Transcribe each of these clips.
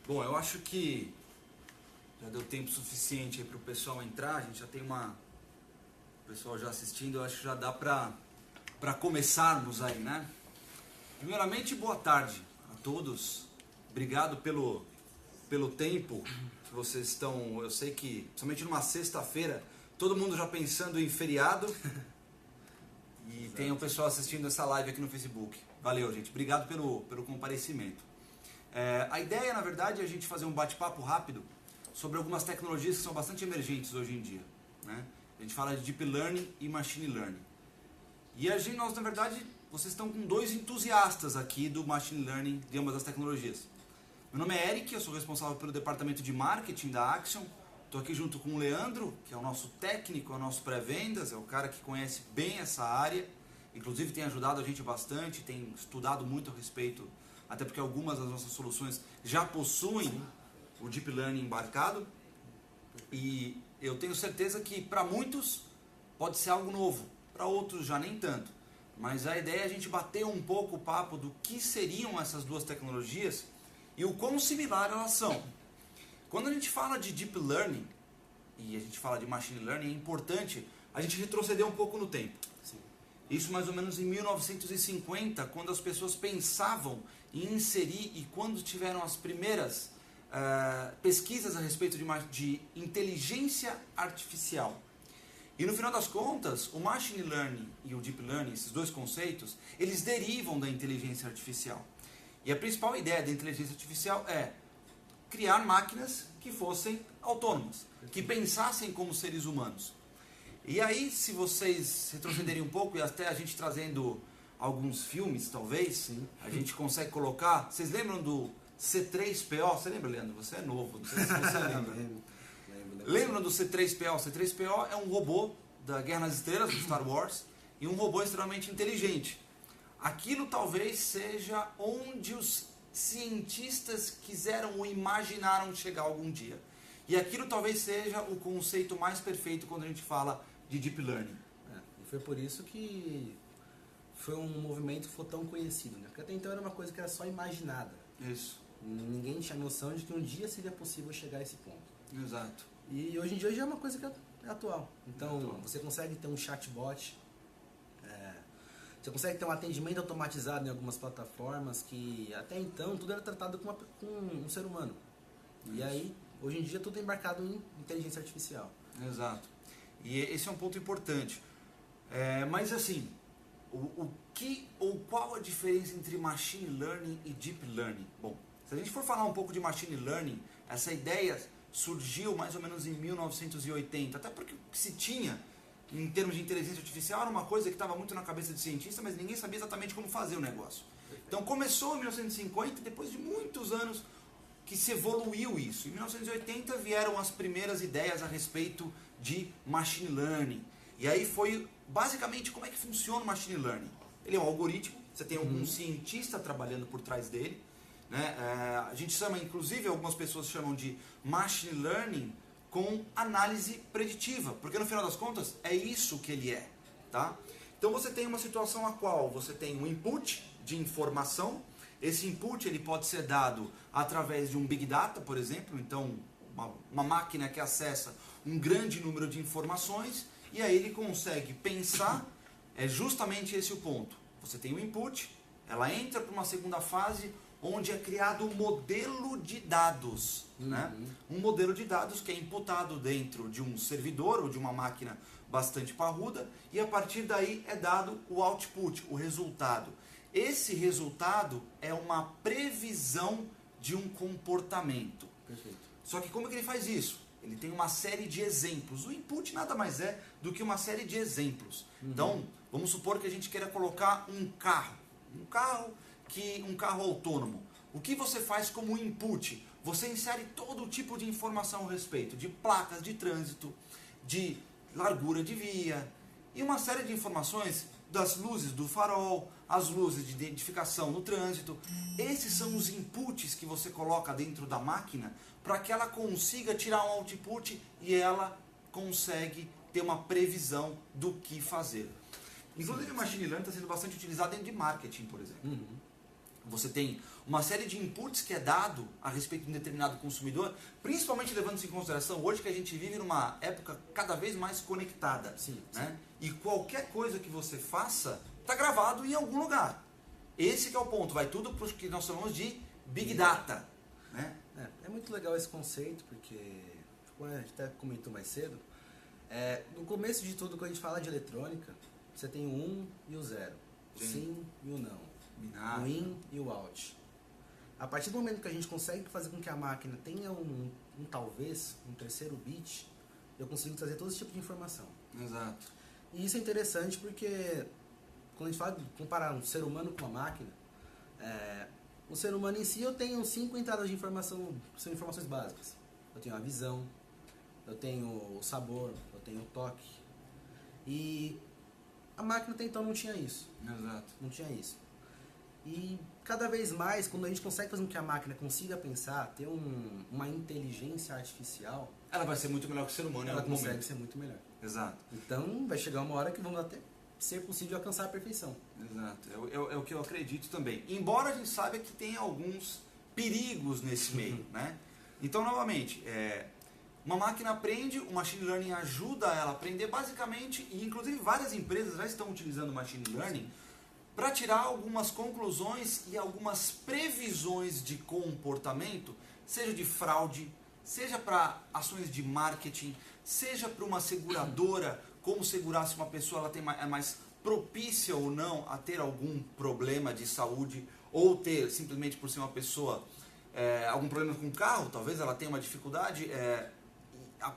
Bom, eu acho que já deu tempo suficiente aí para o pessoal entrar. A gente já tem o pessoal já assistindo. Eu acho que já dá para começarmos aí, né? Primeiramente, boa tarde a todos. Obrigado pelo tempo que vocês estão. Eu sei que, principalmente numa sexta-feira, todo mundo já pensando em feriado. E tem o pessoal assistindo essa live aqui no Facebook. Valeu, gente. Obrigado pelo comparecimento. A ideia, na verdade, é a gente fazer um bate-papo rápido sobre algumas tecnologias que são bastante emergentes hoje em dia, né? A gente fala de Deep Learning e Machine Learning. E nós, na verdade, vocês estão com dois entusiastas aqui do Machine Learning de ambas as tecnologias. Meu nome é Eric, eu sou responsável pelo departamento de marketing da Axion. Estou aqui junto com o Leandro, que é o nosso técnico, é o nosso pré-vendas, é o cara que conhece bem essa área. Inclusive tem ajudado a gente bastante, tem estudado muito a respeito, até porque algumas das nossas soluções já possuem o Deep Learning embarcado. E eu tenho certeza que para muitos pode ser algo novo, para outros já nem tanto. Mas a ideia é a gente bater um pouco o papo do que seriam essas duas tecnologias e o quão similar elas são. Quando a gente fala de Deep Learning e a gente fala de Machine Learning, é importante a gente retroceder um pouco no tempo. Sim. Isso mais ou menos em 1950, quando as pessoas pensavam em inserir e quando tiveram as primeiras pesquisas a respeito de inteligência artificial. E no final das contas, o Machine Learning e o Deep Learning, esses dois conceitos, eles derivam da inteligência artificial. E a principal ideia da inteligência artificial é criar máquinas que fossem autônomas, que pensassem como seres humanos. E aí, se vocês retrocederem um pouco, e até a gente trazendo alguns filmes, talvez, sim, a gente consegue colocar... Vocês lembram do C3PO? Você lembra, Leandro? Você é novo, não sei se você lembra. Lembram do C3PO? O C3PO é um robô da Guerra nas Estrelas, do Star Wars, e um robô extremamente inteligente. Aquilo talvez seja onde os cientistas quiseram ou imaginaram chegar algum dia. E aquilo talvez seja o conceito mais perfeito quando a gente fala de Deep Learning. E foi por isso que foi um movimento que foi tão conhecido, né? Porque até então era uma coisa que era só imaginada. Isso. Ninguém tinha noção de que um dia seria possível chegar a esse ponto. Exato. E hoje em dia já é uma coisa que é atual. Então, você consegue ter um chatbot, você consegue ter um atendimento automatizado em algumas plataformas que até então tudo era tratado com um ser humano. E aí, hoje em dia tudo é embarcado em inteligência artificial. Exato. E esse é um ponto importante. Mas assim, qual a diferença entre Machine Learning e Deep Learning? Bom, se a gente for falar um pouco de Machine Learning, essa ideia surgiu mais ou menos em 1980, até porque o que se tinha em termos de inteligência artificial era uma coisa que estava muito na cabeça de cientista, mas ninguém sabia exatamente como fazer o negócio. Então começou em 1950, depois de muitos anos que se evoluiu isso. Em 1980 vieram as primeiras ideias a respeito de Machine Learning. E aí foi basicamente como é que funciona o Machine Learning. Ele é um algoritmo, você tem algum cientista trabalhando por trás dele. Né? A gente chama, inclusive, algumas pessoas chamam de Machine Learning com análise preditiva, porque no final das contas é isso que ele é. Tá? Então você tem uma situação a qual você tem um input de informação. Esse input ele pode ser dado através de um Big Data, por exemplo. Então, uma máquina que acessa um grande número de informações e aí ele consegue pensar. É justamente esse o ponto. Você tem o input, ela entra para uma segunda fase onde é criado um modelo de dados. Né? Um modelo de dados que é imputado dentro de um servidor ou de uma máquina bastante parruda e a partir daí é dado o output, o resultado. Esse resultado é uma previsão de um comportamento. Perfeito. Só que como é que ele faz isso? Ele tem uma série de exemplos. O input nada mais é do que uma série de exemplos. Então, vamos supor que a gente queira colocar um carro. Um carro autônomo. O que você faz como input? Você insere todo tipo de informação a respeito de placas de trânsito, de largura de via e uma série de informações das luzes do farol, as luzes de identificação no trânsito. Esses são os inputs que você coloca dentro da máquina para que ela consiga tirar um output e ela consegue ter uma previsão do que fazer. Inclusive o Machine Learning está sendo bastante utilizado dentro de marketing, por exemplo. Você tem uma série de inputs que é dado a respeito de um determinado consumidor, principalmente levando-se em consideração hoje que a gente vive numa época cada vez mais conectada. Sim, né? E qualquer coisa que você faça está gravado em algum lugar. Esse que é o ponto, vai tudo para o que nós chamamos de Big Data. Né? É muito legal esse conceito, porque, como a gente até comentou mais cedo, no começo de tudo, quando a gente fala de eletrônica, você tem o 1 e o 0, o sim e o não, Binário. o in e o out. A partir do momento que a gente consegue fazer com que a máquina tenha um talvez, um terceiro bit, eu consigo trazer todo esse tipo de informação. Exato. E isso é interessante porque, quando a gente fala de comparar um ser humano com uma máquina, o ser humano em si, eu tenho 5 entradas de informação, são informações básicas. Eu tenho a visão, eu tenho o sabor, eu tenho o toque. E a máquina até então não tinha isso. Exato. Não tinha isso. E cada vez mais, quando a gente consegue fazer com que a máquina consiga pensar, ter uma inteligência artificial, Ela vai ser muito melhor que o ser humano em ela algum consegue momento. ser muito melhor. Exato. Então vai chegar uma hora que vamos até ser possível alcançar a perfeição. Exato. É o que eu acredito também. Embora a gente saiba que tem alguns perigos nesse meio. Né? Então, novamente, uma máquina aprende, o machine learning ajuda ela a aprender basicamente, e inclusive várias empresas já estão utilizando o machine learning para tirar algumas conclusões e algumas previsões de comportamento, seja de fraude, seja para ações de marketing, seja para uma seguradora, como segurar se uma pessoa é mais propícia ou não a ter algum problema de saúde, ou ter, simplesmente por ser uma pessoa, algum problema com o carro, talvez ela tenha uma dificuldade, a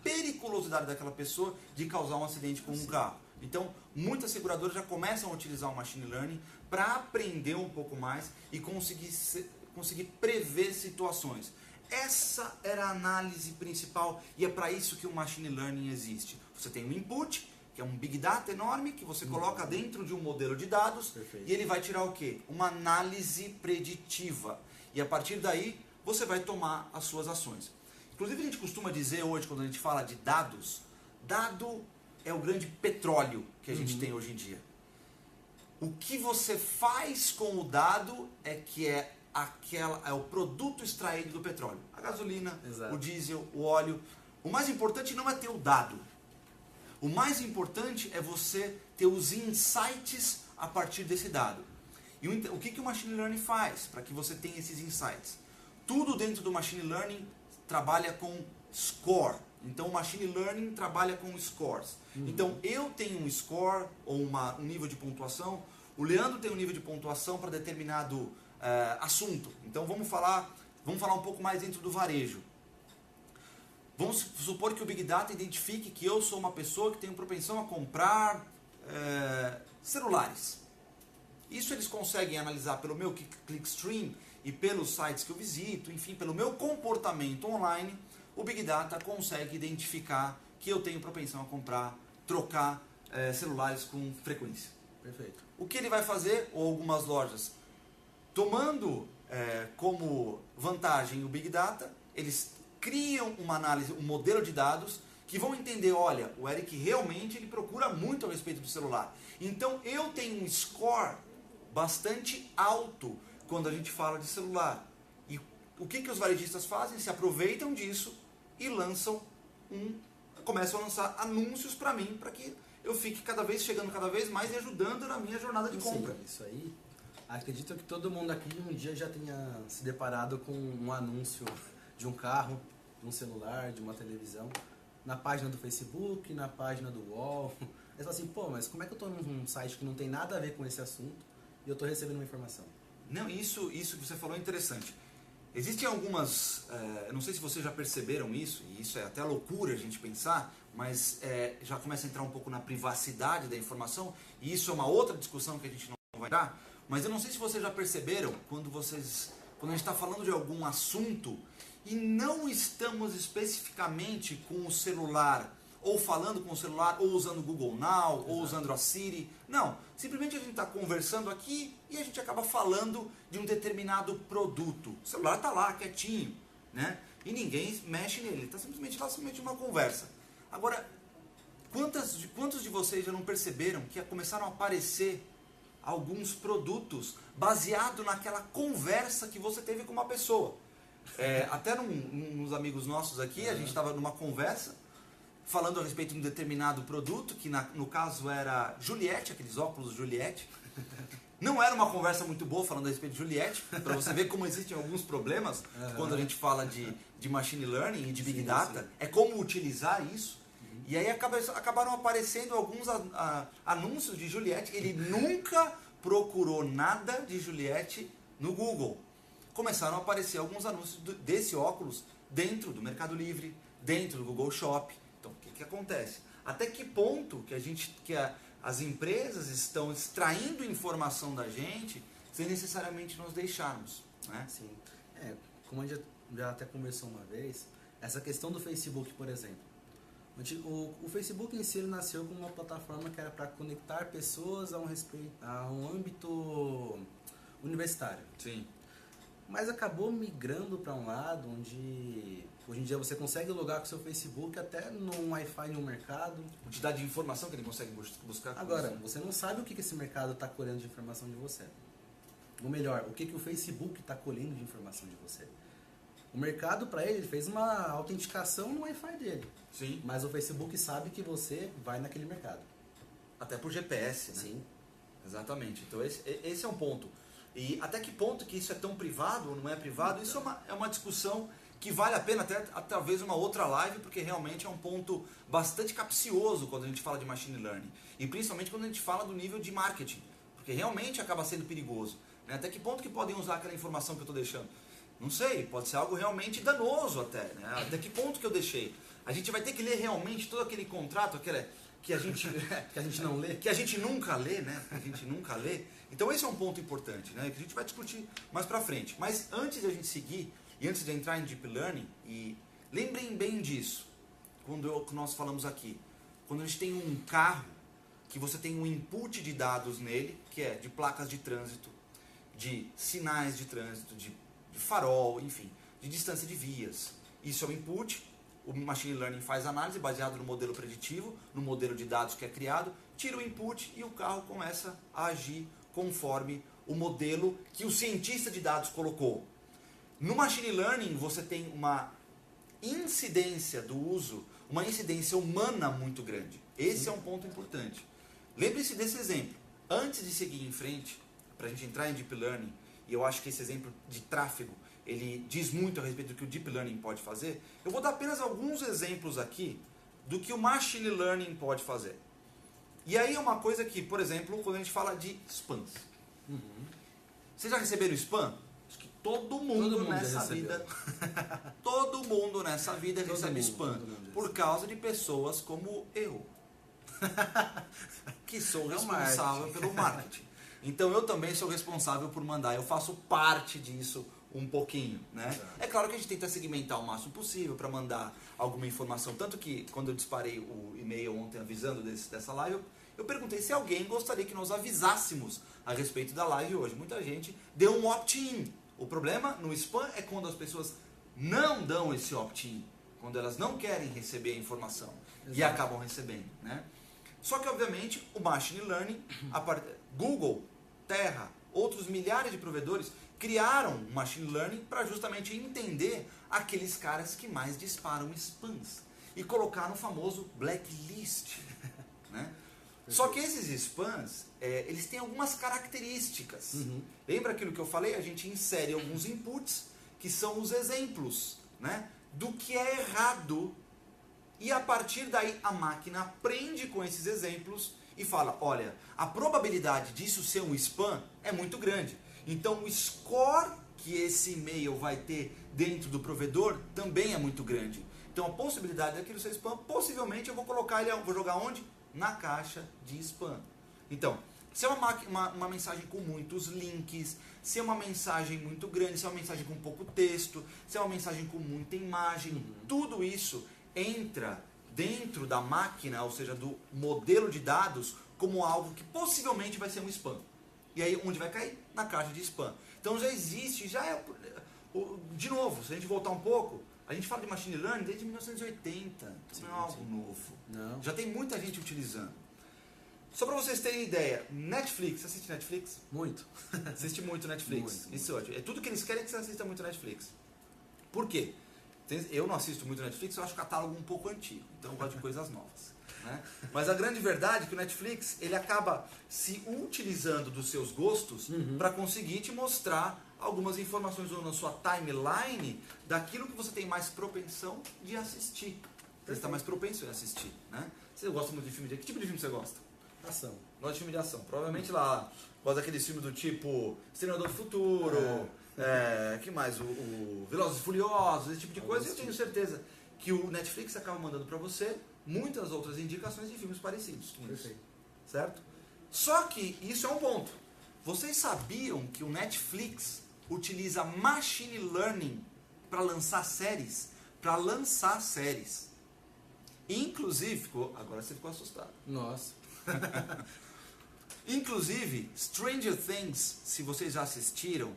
periculosidade daquela pessoa de causar um acidente com um carro. Então, muitas seguradoras já começam a utilizar o machine learning para aprender um pouco mais e conseguir prever situações. Essa era a análise principal e é para isso que o machine learning existe. Você tem um input, que é um big data enorme, que você coloca dentro de um modelo de dados. Perfeito. E ele vai tirar o quê? Uma análise preditiva. E a partir daí, você vai tomar as suas ações. Inclusive, a gente costuma dizer hoje, quando a gente fala de dados, dado é o grande petróleo que a gente tem hoje em dia. O que você faz com o dado é o produto extraído do petróleo. A gasolina, Exato. o diesel, o óleo. O mais importante não é ter o dado. O mais importante é você ter os insights a partir desse dado. E o que o Machine Learning faz para que você tenha esses insights? Tudo dentro do Machine Learning trabalha com score. Então o Machine Learning trabalha com scores. Então eu tenho um score ou um nível de pontuação, o Leandro tem um nível de pontuação para determinado assunto. Então vamos falar um pouco mais dentro do varejo. Vamos supor que o Big Data identifique que eu sou uma pessoa que tem propensão a comprar celulares. Isso eles conseguem analisar pelo meu clickstream e pelos sites que eu visito, enfim, pelo meu comportamento online. O Big Data consegue identificar que eu tenho propensão a trocar celulares com frequência. Perfeito. O que ele vai fazer, ou algumas lojas, tomando como vantagem o Big Data, eles criam uma análise, um modelo de dados que vão entender, olha, o Eric realmente ele procura muito a respeito do celular. Então eu tenho um score bastante alto quando a gente fala de celular. E o que os varejistas fazem? Se aproveitam disso e começam a lançar anúncios para mim, para que eu fique chegando cada vez mais e ajudando na minha jornada de compra. Isso aí, acredito que todo mundo aqui um dia já tenha se deparado com um anúncio de um carro, de um celular, de uma televisão, na página do Facebook, na página do UOL. Aí você fala assim, pô, mas como é que eu estou num site que não tem nada a ver com esse assunto e eu estou recebendo uma informação? Não, isso que você falou é interessante. Existem algumas, eu não sei se vocês já perceberam isso, e isso é até loucura a gente pensar, mas já começa a entrar um pouco na privacidade da informação, e isso é uma outra discussão que a gente não vai dar, mas eu não sei se vocês já perceberam, quando a gente está falando de algum assunto, e não estamos especificamente com o celular, ou falando com o celular, ou usando o Google Now, Exato. ou usando a Siri. Não, simplesmente a gente está conversando aqui e a gente acaba falando de um determinado produto. O celular está lá, quietinho, né? E ninguém mexe nele, está simplesmente lá, simplesmente uma conversa. Agora, quantos de vocês já não perceberam que começaram a aparecer alguns produtos baseado naquela conversa que você teve com uma pessoa. Até uns amigos nossos aqui, a gente estava numa conversa falando a respeito de um determinado produto, que no caso era Juliette, aqueles óculos Juliette. Não era uma conversa muito boa falando a respeito de Juliette, para você ver como existem alguns problemas quando a gente fala de machine learning e de big data. É como utilizar isso. E aí acabaram aparecendo alguns anúncios de Juliette. Ele nunca procurou nada de Juliette no Google. Começaram a aparecer alguns anúncios desse óculos dentro do Mercado Livre, dentro do Google Shop. Então, o que acontece? Até que ponto que as empresas estão extraindo informação da gente sem necessariamente nos deixarmos, né? Sim. Como a gente já até conversou uma vez, essa questão do Facebook, por exemplo. O Facebook em si ele nasceu como uma plataforma que era para conectar pessoas a um âmbito universitário. Sim. Mas acabou migrando para um lado onde hoje em dia você consegue logar com o seu Facebook até no Wi-Fi no mercado. Quantidade de informação que ele consegue buscar. Agora, você não sabe o que esse mercado está colhendo de informação de você. Ou melhor, o que o Facebook está colhendo de informação de você. O mercado, para ele fez uma autenticação no Wi-Fi dele. Sim. Mas o Facebook sabe que você vai naquele mercado. Até por GPS, né? Sim. Exatamente. Então esse é um ponto. E até que ponto que isso é tão privado ou não é privado, isso é uma discussão que vale a pena até talvez uma outra live, porque realmente é um ponto bastante capcioso quando a gente fala de machine learning. E principalmente quando a gente fala do nível de marketing, porque realmente acaba sendo perigoso, né? Até que ponto que podem usar aquela informação que eu estou deixando? Não sei, pode ser algo realmente danoso até, né? Até que ponto que eu deixei? A gente vai ter que ler realmente todo aquele contrato, que a gente que a gente não lê, que a gente nunca lê, né? A gente nunca lê. Então esse é um ponto importante, né? Que a gente vai discutir mais pra frente. Mas antes de a gente seguir e antes de entrar em deep learning, e lembrem bem disso, quando nós falamos aqui, quando a gente tem um carro que você tem um input de dados nele, que é de placas de trânsito, de sinais de trânsito, de farol, enfim, de distância de vias. Isso é o input. O machine learning faz análise baseado no modelo preditivo, no modelo de dados que é criado, tira o input e o carro começa a agir conforme o modelo que o cientista de dados colocou. No machine learning você tem uma incidência do uso, uma incidência humana muito grande. Esse é um ponto importante. Lembre-se desse exemplo. Antes de seguir em frente, para a gente entrar em deep learning, e eu acho que esse exemplo de tráfego ele diz muito a respeito do que o deep learning pode fazer, eu vou dar apenas alguns exemplos aqui do que o machine learning pode fazer. E aí é uma coisa que, por exemplo, quando a gente fala de spams. Vocês já receberam spam? Acho que todo mundo nessa vida todo mundo nessa vida recebe spam por causa de pessoas como eu que sou responsável pelo marketing. Então eu também sou responsável por mandar, eu faço parte disso um pouquinho, né? É claro que a gente tenta segmentar o máximo possível para mandar alguma informação. Tanto que quando eu disparei o e-mail ontem avisando dessa live, eu perguntei se alguém gostaria que nós avisássemos a respeito da live hoje. Muita gente deu um opt-in. O problema no spam é quando as pessoas não dão esse opt-in, quando elas não querem receber a informação. Exato. E acabam recebendo, né? Só que obviamente o machine learning, Google, Terra, outros milhares de provedores criaram um machine learning para justamente entender aqueles caras que mais disparam spams e colocar no famoso blacklist, né? Só que esses spams, eles têm algumas características. Lembra aquilo que eu falei? A gente insere alguns inputs que são os exemplos, né, do que é errado, e a partir daí a máquina aprende com esses exemplos e fala, olha, a probabilidade disso ser um spam é muito grande. Então o score que esse e-mail vai ter dentro do provedor também é muito grande. Então a possibilidade daquilo ser spam, possivelmente eu vou colocar ele, vou jogar onde? Na caixa de spam. Então, se é uma mensagem com muitos links, se é uma mensagem muito grande, se é uma mensagem com pouco texto, se é uma mensagem com muita imagem, tudo isso entra dentro da máquina, ou seja, do modelo de dados, como algo que possivelmente vai ser um spam. E aí, onde vai cair? Na caixa de spam. Então já existe, de novo, se a gente voltar um pouco, a gente fala de machine learning desde 1980, então não é algo novo. Não. Já tem muita gente utilizando. Só pra vocês terem ideia, Netflix, você assiste Netflix? Muito. Assiste muito Netflix. Muito, Isso é tudo que eles querem é que você assista muito Netflix. Por quê? Eu não assisto muito Netflix, eu acho o catálogo um pouco antigo, então eu gosto de coisas novas. Né? Mas a grande verdade é que o Netflix ele acaba se utilizando dos seus gostos para conseguir te mostrar algumas informações na sua timeline daquilo que você tem mais propensão de assistir. Você está mais propenso em assistir. Né? Você gosta muito de filme que tipo de filme você gosta? Ação. Gosta de filme de ação. Provavelmente lá gosta daqueles filmes do tipo Exterminador do Futuro, que mais? O Velozes e Furiosos, esse tipo de coisa. Eu tenho certeza que o Netflix acaba mandando para você muitas outras indicações de filmes parecidos com isso. Certo? Só que isso é um ponto. Vocês sabiam que o Netflix utiliza machine learning para lançar séries? Para lançar séries. Inclusive, agora você ficou assustado. Nossa. Inclusive, Stranger Things, se vocês já assistiram,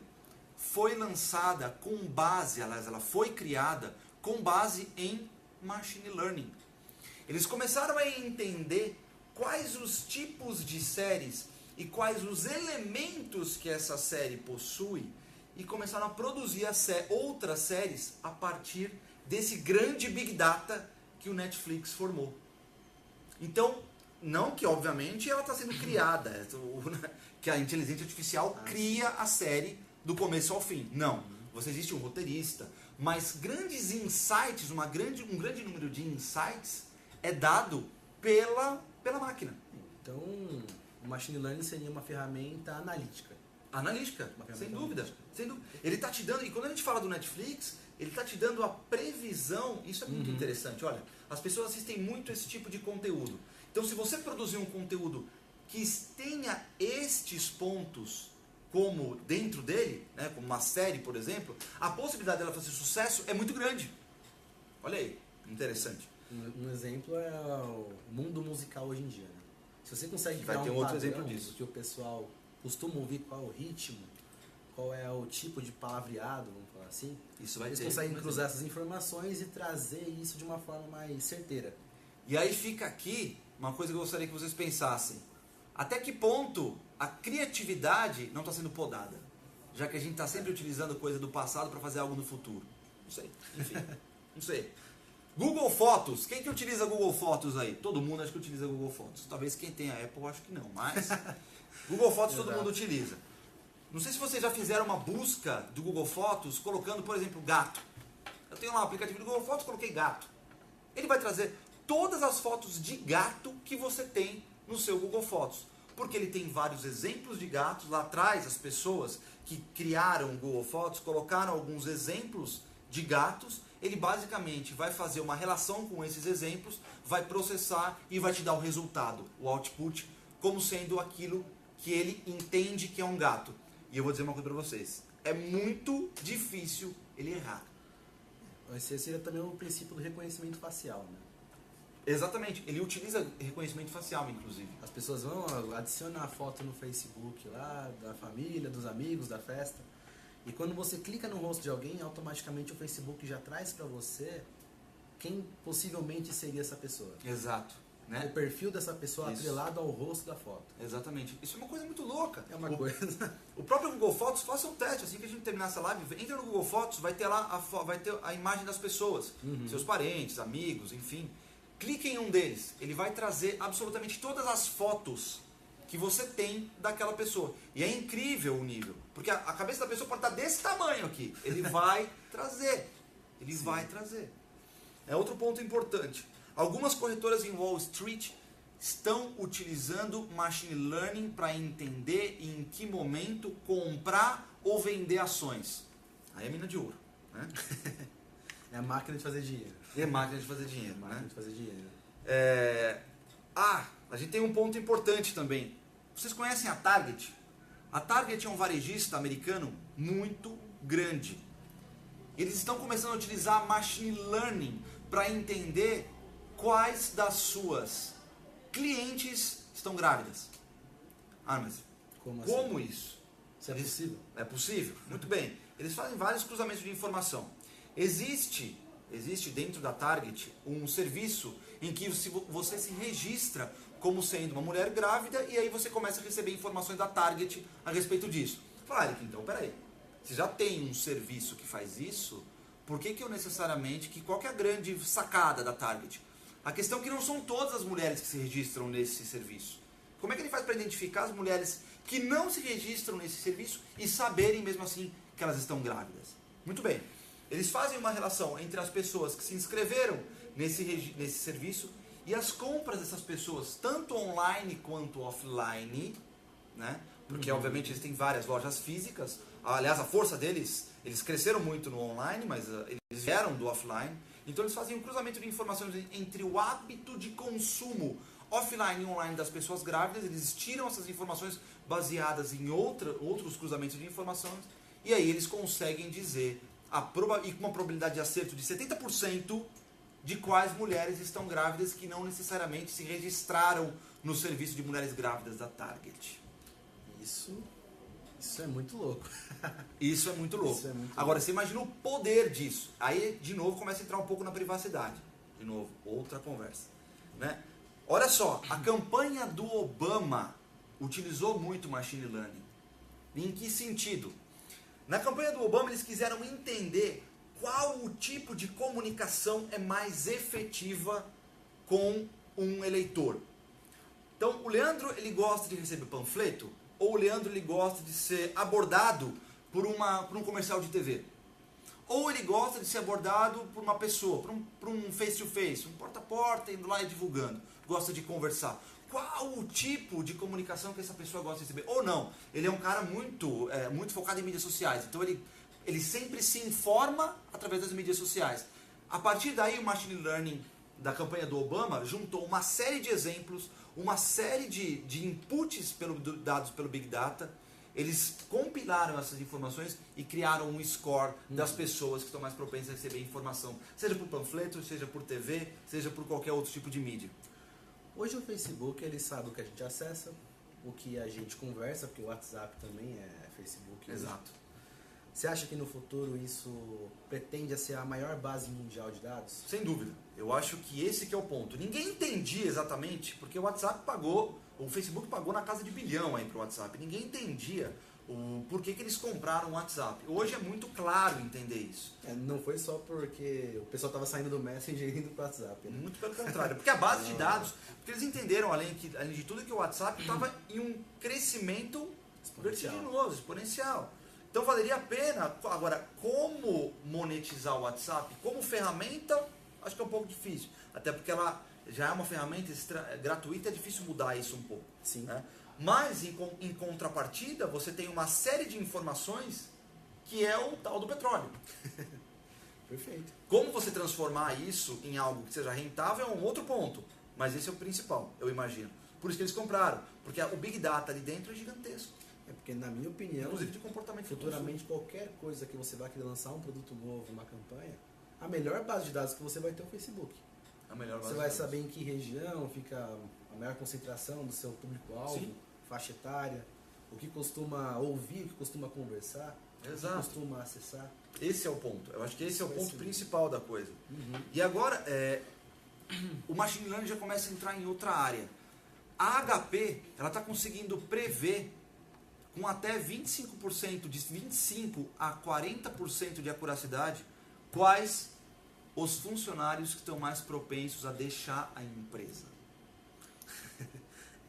foi lançada com base, aliás, ela foi criada com base em machine learning. Eles começaram a entender quais os tipos de séries e quais os elementos que essa série possui e começaram a produzir outras séries a partir desse grande Big Data que o Netflix formou. Então, não que obviamente ela está sendo criada, que a inteligência artificial cria a série do começo ao fim. Não, você existe um roteirista, mas grandes insights, um grande número de insights é dado pela máquina. Então, o machine learning seria uma ferramenta analítica. Analítica, sem dúvida. Ele está te dando, e quando a gente fala do Netflix, ele está te dando a previsão, isso é muito interessante. Olha, as pessoas assistem muito esse tipo de conteúdo. Então, se você produzir um conteúdo que tenha estes pontos como dentro dele, né, como uma série, por exemplo, a possibilidade dela fazer sucesso é muito grande. Olha aí, interessante. Um exemplo é o mundo musical hoje em dia. Né? Se você consegue vai ter um outro padrão exemplo disso. que o pessoal costuma ouvir, qual é o ritmo, qual é o tipo de palavreado, vamos falar assim, eles conseguem cruzar essas informações e trazer isso de uma forma mais certeira. E aí fica aqui uma coisa que eu gostaria que vocês pensassem. Até que ponto a criatividade não está sendo podada? Já que a gente está sempre utilizando coisa do passado para fazer algo no futuro. Não sei. Enfim, não sei. Google Fotos. Quem que utiliza Google Fotos aí? Todo mundo acho que utiliza Google Fotos. Talvez quem tem a Apple acho que não, mas Google Fotos todo mundo utiliza. Não sei se vocês já fizeram uma busca do Google Fotos colocando, por exemplo, gato. Eu tenho lá um aplicativo do Google Fotos, coloquei gato. Ele vai trazer todas as fotos de gato que você tem no seu Google Fotos. Porque ele tem vários exemplos de gatos. Lá atrás, as pessoas que criaram o Google Fotos colocaram alguns exemplos de gatos. Ele basicamente vai fazer uma relação com esses exemplos, vai processar e vai te dar o resultado, o output, como sendo aquilo que ele entende que é um gato. E eu vou dizer uma coisa para vocês. É muito difícil ele errar. Esse seria também o princípio do reconhecimento facial, né? Exatamente, ele utiliza reconhecimento facial, inclusive. As pessoas vão adicionar a foto no Facebook lá, da família, dos amigos, da festa. E quando você clica no rosto de alguém, automaticamente o Facebook já traz para você quem possivelmente seria essa pessoa. Exato. Né? O perfil dessa pessoa atrelado ao rosto da foto. Exatamente. Isso é uma coisa muito louca. É uma coisa... O próprio Google Fotos, faça um teste, assim que a gente terminar essa live, entra no Google Fotos, vai ter lá vai ter a imagem das pessoas, seus parentes, amigos, enfim. Clique em um deles, ele vai trazer absolutamente todas as fotos que você tem daquela pessoa. E é incrível o nível, porque a cabeça da pessoa pode estar desse tamanho aqui. Ele vai trazer. Ele vai trazer. É outro ponto importante. Algumas corretoras em Wall Street estão utilizando machine learning para entender em que momento comprar ou vender ações. Aí é mina de ouro. Né? É a máquina de fazer dinheiro. É máquina de fazer dinheiro. Máquina de fazer dinheiro. A gente tem um ponto importante também. Vocês conhecem a Target? A Target é um varejista americano muito grande. Eles estão começando a utilizar machine learning para entender quais das suas clientes estão grávidas. Ah, mas como isso? Isso é possível? É possível? Muito bem. Eles fazem vários cruzamentos de informação. Existe dentro da Target um serviço em que você se registra como sendo uma mulher grávida, e aí você começa a receber informações da Target a respeito disso. Fala, Eric, então peraí, você já tem um serviço que faz isso, por que eu necessariamente, qual que é a grande sacada da Target? A questão é que não são todas as mulheres que se registram nesse serviço. Como é que ele faz para identificar as mulheres que não se registram nesse serviço e saberem mesmo assim que elas estão grávidas? Muito bem, eles fazem uma relação entre as pessoas que se inscreveram nesse serviço e as compras dessas pessoas, tanto online quanto offline, né? Porque obviamente eles têm várias lojas físicas. Aliás, a força deles, eles cresceram muito no online, mas eles vieram do offline. Então eles fazem um cruzamento de informações entre o hábito de consumo offline e online das pessoas grávidas. Eles tiram essas informações baseadas em outros cruzamentos de informações, e aí eles conseguem dizer e com uma probabilidade de acerto de 70% de quais mulheres estão grávidas que não necessariamente se registraram no serviço de mulheres grávidas da Target. Isso é muito louco. Isso é muito louco. Isso é muito Agora, louco. você imagina o poder disso. Aí, de novo, começa a entrar um pouco na privacidade. De novo, outra conversa. Né? Olha só, a campanha do Obama utilizou muito machine learning. Em que sentido? Na campanha do Obama, eles quiseram entender qual o tipo de comunicação é mais efetiva com um eleitor. Então, o Leandro, ele gosta de receber panfleto, ou o Leandro, ele gosta de ser abordado por um comercial de TV. Ou ele gosta de ser abordado por uma pessoa, por um face-to-face, um porta-a-porta, indo lá e divulgando. Gosta de conversar. Qual o tipo de comunicação que essa pessoa gosta de receber? Ou não, ele é um cara muito focado em mídias sociais. Então ele sempre se informa através das mídias sociais. A partir daí, o Machine Learning da campanha do Obama juntou uma série de exemplos, uma série de inputs dados pelo Big Data. Eles compilaram essas informações e criaram um score das pessoas que estão mais propensas a receber informação, seja por panfleto, seja por TV, seja por qualquer outro tipo de mídia. Hoje o Facebook, ele sabe o que a gente acessa, o que a gente conversa, porque o WhatsApp também é Facebook. Exato. Você acha que no futuro isso pretende a ser a maior base mundial de dados? Sem dúvida. Eu acho que esse que é o ponto. Ninguém entendia exatamente, porque o Facebook pagou na casa de bilhão aí para o WhatsApp. Ninguém entendia por que eles compraram o WhatsApp. Hoje é muito claro entender isso. Não foi só porque o pessoal estava saindo do Messenger e indo para o WhatsApp. Né? Muito pelo contrário. Porque a base de dados, porque eles entenderam, além de tudo, que o WhatsApp estava em um crescimento vertiginoso, exponencial. Então valeria a pena. Agora, como monetizar o WhatsApp como ferramenta, acho que é um pouco difícil. Até porque ela já é uma ferramenta gratuita, é difícil mudar isso um pouco. Sim. Né? Mas, em contrapartida, você tem uma série de informações que é o tal do petróleo. Perfeito. Como você transformar isso em algo que seja rentável é um outro ponto. Mas esse é o principal, eu imagino. Por isso que eles compraram. Porque o Big Data ali dentro é gigantesco. É porque, na minha opinião, Inclusive de comportamento futuramente qualquer coisa que você vai querer lançar um produto novo, uma campanha, a melhor base de dados que você vai ter é o Facebook. A melhor base Você vai de dados. saber em que região fica a maior concentração do seu público-alvo, Sim. faixa etária, o que costuma ouvir, o que costuma conversar, o Exato. que costuma acessar. Esse é o ponto. Eu acho que esse é o Vai ponto ser. principal da coisa. E agora, o Machine Learning já começa a entrar em outra área. A HP, ela está conseguindo prever com até 25%, de 25% a 40% de acuracidade, quais os funcionários que estão mais propensos a deixar a empresa.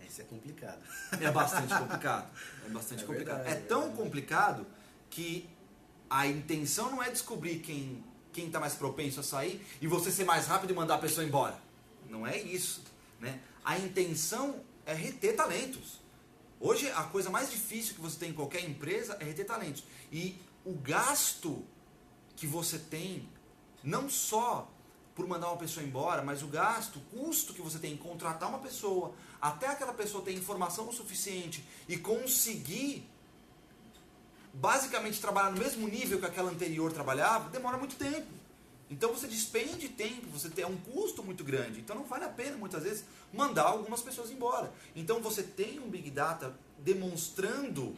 Esse é complicado. É bastante complicado. É bastante É complicado. verdade, É tão verdade. complicado que a intenção não é descobrir quem está mais propenso a sair e você ser mais rápido e mandar a pessoa embora. Não é isso. Né? A intenção é reter talentos. Hoje, a coisa mais difícil que você tem em qualquer empresa é reter talentos. E o gasto que você tem, não só por mandar uma pessoa embora, mas o custo que você tem em contratar uma pessoa, até aquela pessoa ter informação o suficiente e conseguir basicamente trabalhar no mesmo nível que aquela anterior trabalhava, demora muito tempo. Então você despende tempo, você tem um custo muito grande. Então não vale a pena, muitas vezes, mandar algumas pessoas embora. Então você tem um Big Data demonstrando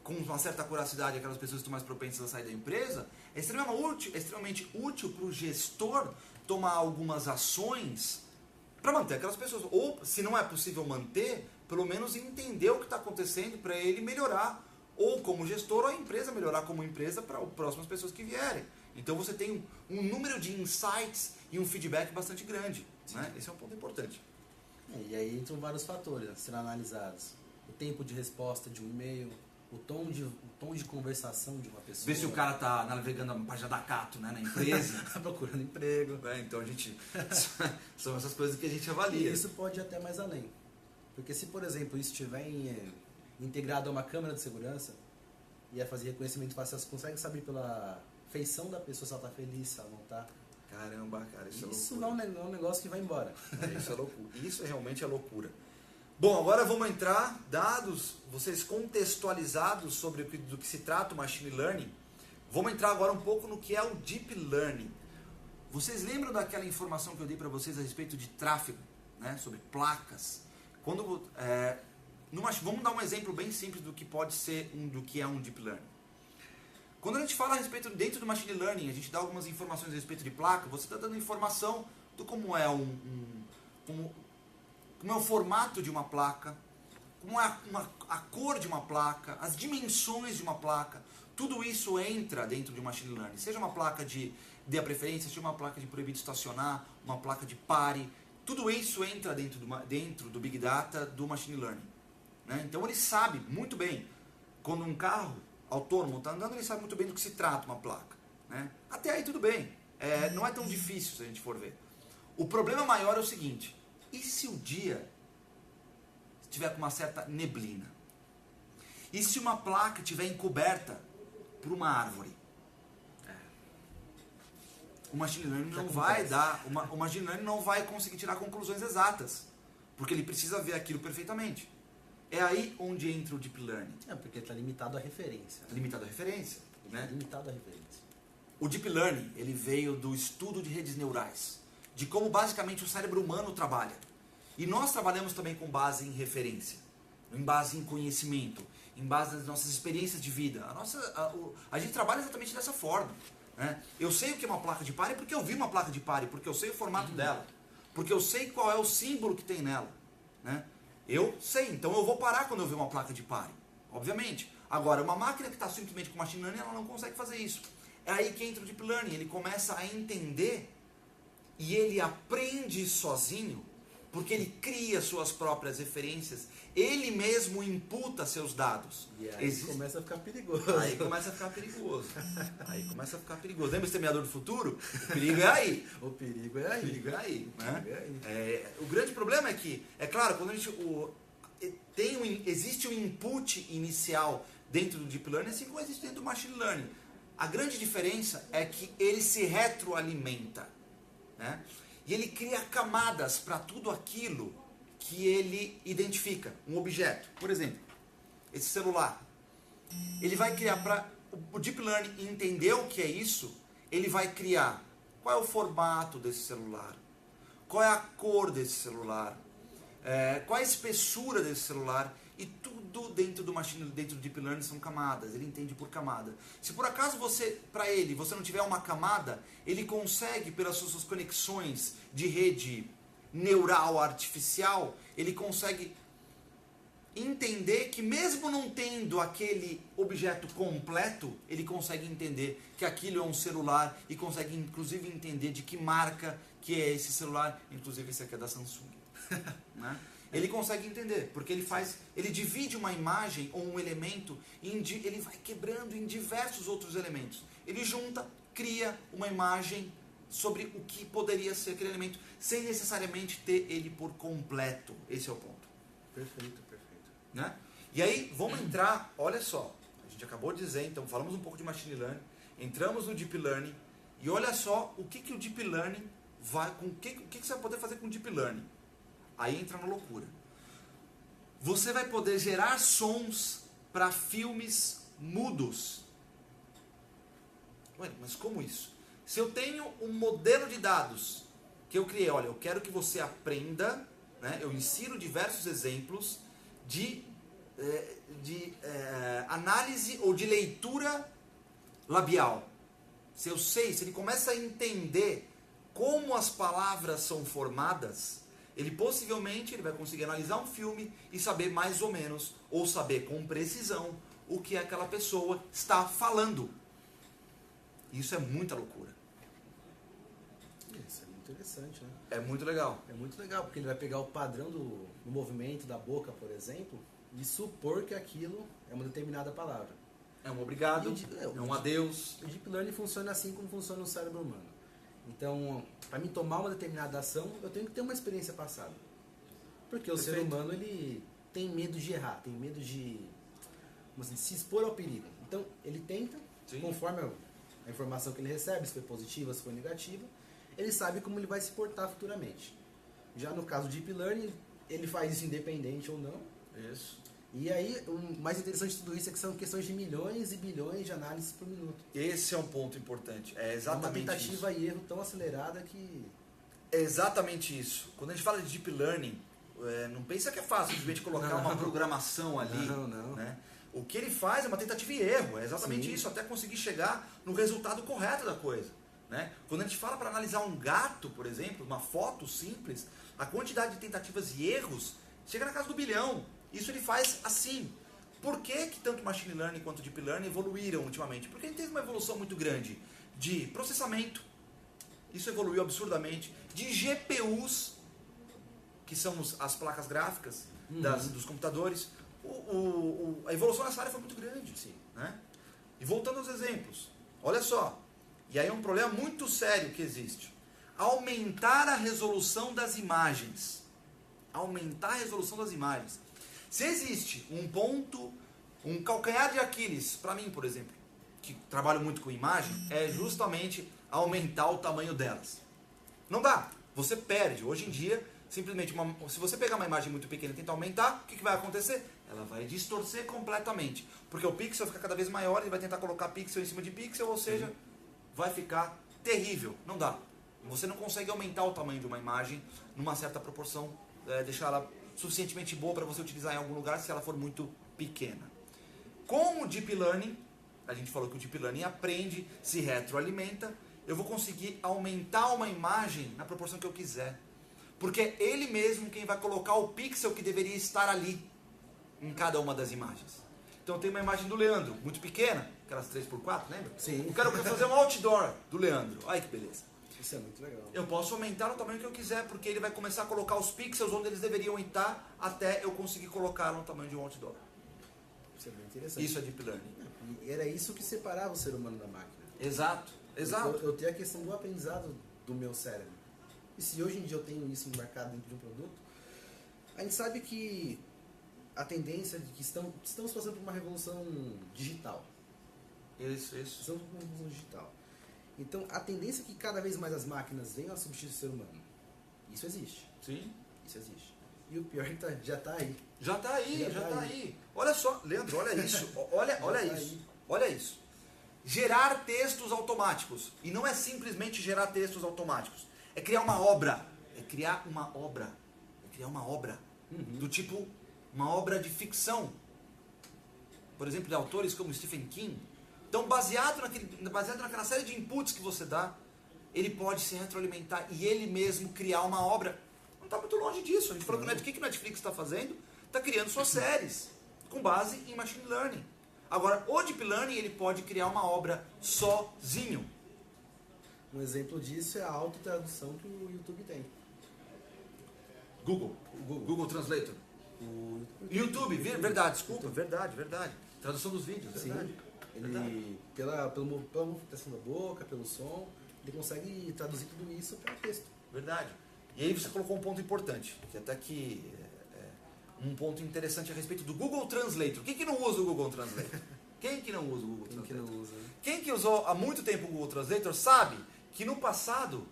com uma certa acuracidade aquelas pessoas que estão mais propensas a sair da empresa, é extremamente útil para o gestor tomar algumas ações para manter aquelas pessoas. Ou, se não é possível manter, pelo menos entender o que está acontecendo para ele melhorar, ou como gestor, ou a empresa melhorar como empresa para as próximas pessoas que vierem. Então você tem um número de insights e um feedback bastante grande. Né? Esse é um ponto importante. E aí entram vários fatores a serem analisados. O tempo de resposta de um e-mail, o tom de conversação de uma pessoa. Ver se o cara está navegando a página da Cato, né, na empresa. Procurando emprego. Então a gente... são essas coisas que a gente avalia. E isso pode ir até mais além. Porque se, por exemplo, isso estiver integrado a uma câmera de segurança e a fazer reconhecimento facial, você consegue saber pela feição da pessoa se ela está feliz, se ela não está. Caramba, cara, isso é loucura. É um negócio que vai embora. Isso é loucura. Isso realmente é loucura. Bom, agora vamos entrar, dados, vocês contextualizados sobre do que se trata o Machine Learning, vamos entrar agora um pouco no que é o Deep Learning. Vocês lembram daquela informação que eu dei para vocês a respeito de tráfego, né, sobre placas? Vamos dar um exemplo bem simples do que pode ser do que é um Deep Learning. Quando a gente fala a respeito dentro do Machine Learning, a gente dá algumas informações a respeito de placa, você está dando informação do como é como é o formato de uma placa, como é a cor de uma placa, as dimensões de uma placa. Tudo isso entra dentro de um Machine Learning. Seja uma placa de dê a preferência, seja uma placa de proibido estacionar, uma placa de pare. Tudo isso entra dentro do Big Data do Machine Learning. Né? Então ele sabe muito bem, quando um carro autônomo está andando, ele sabe muito bem do que se trata uma placa. Né? Até aí tudo bem, não é tão difícil se a gente for ver. O problema maior é o seguinte, e se o dia estiver com uma certa neblina? E se uma placa estiver encoberta por uma árvore? O Machine Learning o Machine Learning não vai conseguir tirar conclusões exatas, porque ele precisa ver aquilo perfeitamente. É aí onde entra o Deep Learning. Porque está limitado à referência. Limitado à referência. Né? Limitado à referência. O Deep Learning, ele veio do estudo de redes neurais, de como basicamente o cérebro humano trabalha. E nós trabalhamos também com base em referência, em base em conhecimento, em base nas nossas experiências de vida. A gente trabalha exatamente dessa forma. Né? Eu sei o que é uma placa de pare porque eu vi uma placa de pare, porque eu sei o formato dela, porque eu sei qual é o símbolo que tem nela. Né? Eu sei, então eu vou parar quando eu ver uma placa de pare, obviamente. Agora, uma máquina que está simplesmente com machine learning, ela não consegue fazer isso. É aí que entra o Deep Learning, ele começa a entender e ele aprende sozinho, porque ele cria suas próprias referências, ele mesmo imputa seus dados. E aí começa a ficar perigoso. Aí começa a ficar perigoso. Aí começa a ficar perigoso. Lembra o Exterminador do Futuro? O perigo é aí. O perigo é aí. O perigo é aí. Né? O grande problema é que, é claro, quando a gente existe um input inicial dentro do Deep Learning, assim como existe dentro do Machine Learning. A grande diferença é que ele se retroalimenta. Né? E ele cria camadas para tudo aquilo que ele identifica, um objeto. Por exemplo, esse celular. Ele vai criar, para o Deep Learning entender o que é isso, ele vai criar qual é o formato desse celular, qual é a cor desse celular, qual é a espessura desse celular, e tudo dentro do Deep Learning são camadas, ele entende por camada. Se por acaso você não tiver uma camada, ele consegue, pelas suas conexões de rede neural artificial, ele consegue entender que mesmo não tendo aquele objeto completo, ele consegue entender que aquilo é um celular e consegue inclusive entender de que marca que é esse celular, inclusive esse aqui é da Samsung. Né? Ele consegue entender, porque ele divide uma imagem ou um elemento, ele vai quebrando em diversos outros elementos. Ele junta, cria uma imagem sobre o que poderia ser aquele elemento, sem necessariamente ter ele por completo. Esse é o ponto. Perfeito. Né? E aí, vamos entrar, olha só, a gente acabou de dizer, então falamos um pouco de Machine Learning, entramos no Deep Learning, e olha só o que o Deep Learning o que você vai poder fazer com o Deep Learning. Aí entra na loucura. Você vai poder gerar sons para filmes mudos. Ué, mas como isso? Se eu tenho um modelo de dados que eu criei, olha, eu quero que você aprenda, né, eu insiro diversos exemplos de análise ou de leitura labial. Se ele começa a entender como as palavras são formadas, ele possivelmente ele vai conseguir analisar um filme e saber mais ou menos, ou saber com precisão, o que aquela pessoa está falando. Isso é muita loucura. Isso é muito interessante, né? É muito legal. É muito legal, porque ele vai pegar o padrão do movimento da boca, por exemplo, e supor que aquilo é uma determinada palavra. É um obrigado, é um adeus. O Deep Learning funciona assim como funciona o cérebro humano. Então, para mim tomar uma determinada ação, eu tenho que ter uma experiência passada. Porque o ser humano, ele tem medo de errar, tem medo de se expor ao perigo. Então, ele tenta, conforme a informação que ele recebe, se foi positiva, se foi negativa, ele sabe como ele vai se portar futuramente. Já no caso do Deep Learning, ele faz isso independente ou não. Isso. E aí, o mais interessante de tudo isso é que são questões de milhões e bilhões de análises por minuto. Esse é um ponto importante. É exatamente uma tentativa e erro tão acelerada que... É exatamente isso. Quando a gente fala de Deep Learning, não pensa que é fácil simplesmente colocar uma programação ali. Não. Né? O que ele faz é uma tentativa e erro. É exatamente isso, até conseguir chegar no resultado correto da coisa. Né? Quando a gente fala para analisar um gato, por exemplo, uma foto simples, a quantidade de tentativas e erros chega na casa do bilhão. Isso ele faz assim. Por que tanto Machine Learning quanto Deep Learning evoluíram ultimamente? Porque a gente teve uma evolução muito grande de processamento, isso evoluiu absurdamente, de GPUs, que são as placas gráficas dos computadores. A evolução nessa área foi muito grande. Né? E voltando aos exemplos, olha só, e aí é um problema muito sério que existe. Aumentar a resolução das imagens. Aumentar a resolução das imagens. Se existe um calcanhar de Aquiles, para mim, por exemplo, que trabalho muito com imagem, é justamente aumentar o tamanho delas. Não dá. Você perde. Hoje em dia, simplesmente, se você pegar uma imagem muito pequena e tentar aumentar, o que vai acontecer? Ela vai distorcer completamente. Porque o pixel fica cada vez maior, ele vai tentar colocar pixel em cima de pixel, ou seja, vai ficar terrível. Não dá. Você não consegue aumentar o tamanho de uma imagem numa certa proporção, deixar ela suficientemente boa para você utilizar em algum lugar se ela for muito pequena. Com o Deep Learning, a gente falou que o Deep Learning aprende, se retroalimenta, eu vou conseguir aumentar uma imagem na proporção que eu quiser. Porque é ele mesmo quem vai colocar o pixel que deveria estar ali, em cada uma das imagens. Então eu tenho uma imagem do Leandro, muito pequena, aquelas 3x4, lembra? Sim. Eu quero fazer um outdoor do Leandro. Olha que beleza. Isso é muito legal. Eu posso aumentar o tamanho que eu quiser, porque ele vai começar a colocar os pixels onde eles deveriam estar, até eu conseguir colocar no tamanho de um outdoor. Isso é bem interessante. Isso é Deep Learning. E era isso que separava o ser humano da máquina. Exato. Eu tenho a questão do aprendizado do meu cérebro. E se hoje em dia eu tenho isso embarcado dentro de um produto, a gente sabe que a tendência de que estamos passando por uma revolução digital. Isso. Estamos por uma revolução digital. Então, a tendência é que cada vez mais as máquinas venham a substituir o ser humano. Isso existe. Sim. Isso existe. E o pior é que já está aí. Já está aí. Olha só, Leandro, olha isso. Olha isso. Olha isso. Gerar textos automáticos. E não é simplesmente gerar textos automáticos. É criar uma obra. Do tipo, uma obra de ficção. Por exemplo, de autores como Stephen King. Então, baseado naquela série de inputs que você dá, ele pode se retroalimentar e ele mesmo criar uma obra. Não está muito longe disso. A gente falou que o que o Netflix está fazendo? Está criando suas séries, com base em Machine Learning. Agora, o Deep Learning, ele pode criar uma obra sozinho. Um exemplo disso é a autotradução que o YouTube tem. Google Translator. YouTube, verdade, desculpa. Verdade. Tradução dos vídeos, verdade. Sim. Ele, pela movimentação da boca, pelo som, ele consegue traduzir tudo isso para texto. Verdade. E aí você colocou um ponto importante, que até que um ponto interessante a respeito do Google Translator. Quem que não usa o Google Translator? Quem que não usa o Google Translator? Quem que usou há muito tempo o Google Translator sabe que no passado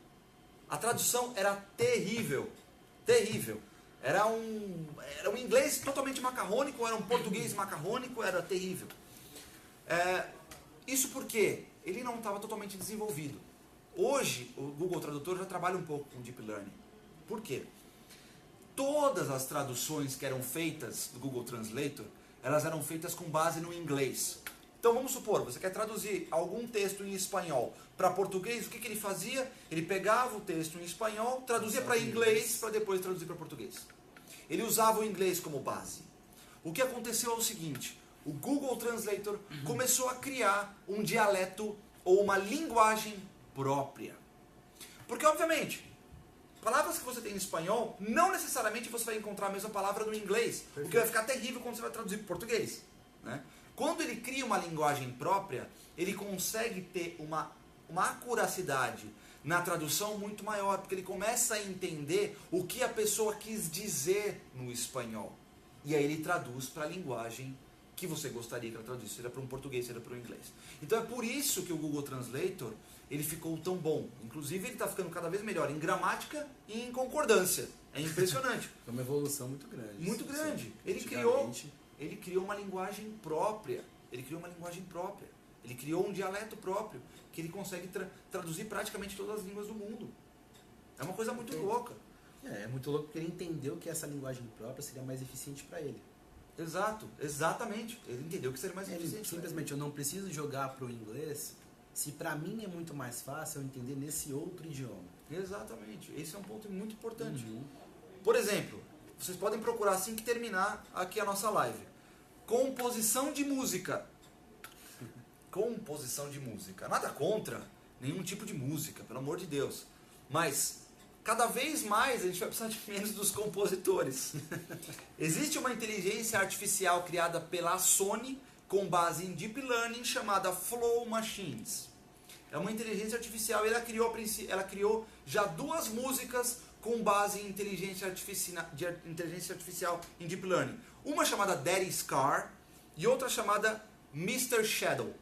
a tradução era terrível. Terrível. Era um inglês totalmente macarrônico, era um português macarrônico, era terrível. Isso porque ele não estava totalmente desenvolvido. Hoje, o Google Tradutor já trabalha um pouco com Deep Learning. Por quê? Todas as traduções que eram feitas do Google Translator, elas eram feitas com base no inglês. Então vamos supor, você quer traduzir algum texto em espanhol para português, o que ele fazia? Ele pegava o texto em espanhol, traduzia para inglês, para depois traduzir para português. Ele usava o inglês como base. O que aconteceu é o seguinte, o Google Translator começou a criar um dialeto ou uma linguagem própria. Porque, obviamente, palavras que você tem em espanhol, não necessariamente você vai encontrar a mesma palavra no inglês. Perfeito. O que vai ficar terrível quando você vai traduzir para o português. Né? Quando ele cria uma linguagem própria, ele consegue ter uma acuracidade na tradução muito maior, porque ele começa a entender o que a pessoa quis dizer no espanhol. E aí ele traduz para a linguagem que você gostaria que ela traduzisse, seja para um português, seja para um inglês. Então é por isso que o Google Translator ele ficou tão bom. Inclusive ele está ficando cada vez melhor em gramática e em concordância. É impressionante. É uma evolução muito grande. Muito grande. Ele criou uma linguagem própria. Ele criou um dialeto próprio que ele consegue traduzir praticamente todas as línguas do mundo. É uma coisa muito louca. É muito louco porque ele entendeu que essa linguagem própria seria mais eficiente para ele. Exato, exatamente. Ele entendeu que seria mais eficiente. Simplesmente eu não preciso jogar para o inglês se para mim é muito mais fácil eu entender nesse outro idioma. Exatamente. Esse é um ponto muito importante. Por exemplo, vocês podem procurar assim que terminar aqui a nossa live. Composição de música. Composição de música. Nada contra nenhum tipo de música, pelo amor de Deus. Mas cada vez mais a gente vai precisar de menos dos compositores. Existe uma inteligência artificial criada pela Sony com base em Deep Learning chamada Flow Machines. É uma inteligência artificial, ela criou já 2 músicas com base em inteligência artificial em Deep Learning. Uma chamada Daddy Scar e outra chamada Mr. Shadow.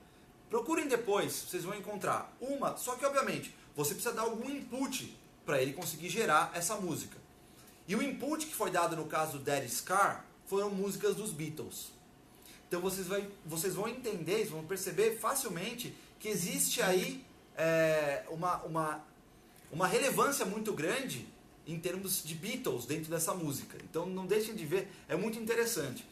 Procurem depois, vocês vão encontrar uma, só que obviamente você precisa dar algum input para ele conseguir gerar essa música. E o input que foi dado no caso do Daddy Scar foram músicas dos Beatles. Então vocês vão entender, vocês vão perceber facilmente que existe aí uma relevância muito grande em termos de Beatles dentro dessa música. Então não deixem de ver, é muito interessante.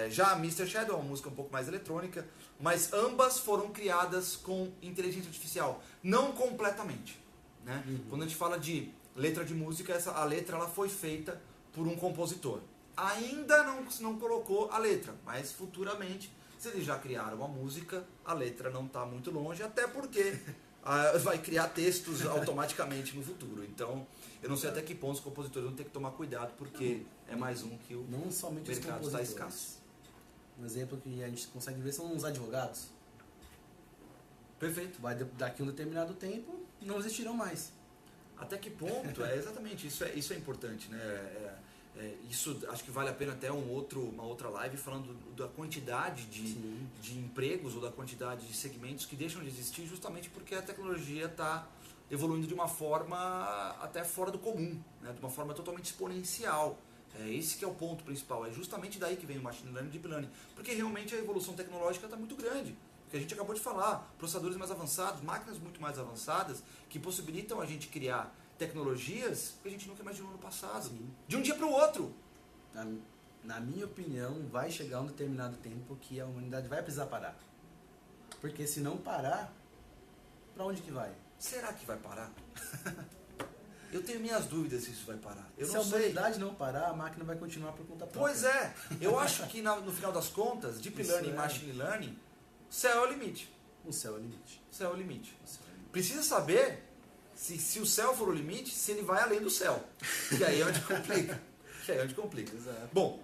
Já Mr. Shadow é uma música um pouco mais eletrônica, mas ambas foram criadas com inteligência artificial, não completamente. Né? Quando a gente fala de letra de música, a letra ela foi feita por um compositor. Ainda não colocou a letra, mas futuramente, se eles já criaram a música, a letra não está muito longe, até porque vai criar textos automaticamente no futuro. Então, eu não sei até que ponto os compositores vão ter que tomar cuidado, porque é mais um que o não somente mercado está escasso. Um exemplo que a gente consegue ver são os advogados. Perfeito. Daqui a um determinado tempo, não existirão mais. Até que ponto? Exatamente, isso é importante, né? Isso acho que vale a pena até uma outra live falando da quantidade de empregos ou da quantidade de segmentos que deixam de existir justamente porque a tecnologia está evoluindo de uma forma até fora do comum, né? De uma forma totalmente exponencial. Esse que é o ponto principal, é justamente daí que vem o Machine Learning e Deep Learning, porque realmente a evolução tecnológica está muito grande. Que a gente acabou de falar, processadores mais avançados, máquinas muito mais avançadas, que possibilitam a gente criar tecnologias que a gente nunca imaginou no passado. Sim. De um dia para o outro. Na minha opinião, vai chegar um determinado tempo que a humanidade vai precisar parar. Porque se não parar, para onde que vai? Será que vai parar? Eu tenho minhas dúvidas se isso vai parar. Se a humanidade não parar, a máquina vai continuar por conta própria. Pois é. Eu acho que no final das contas, Deep Learning e Machine Learning, céu é o limite. O céu é o limite. O céu é o limite. Precisa saber se o céu for o limite, se ele vai além do céu. Que aí é onde complica. Exato. Bom,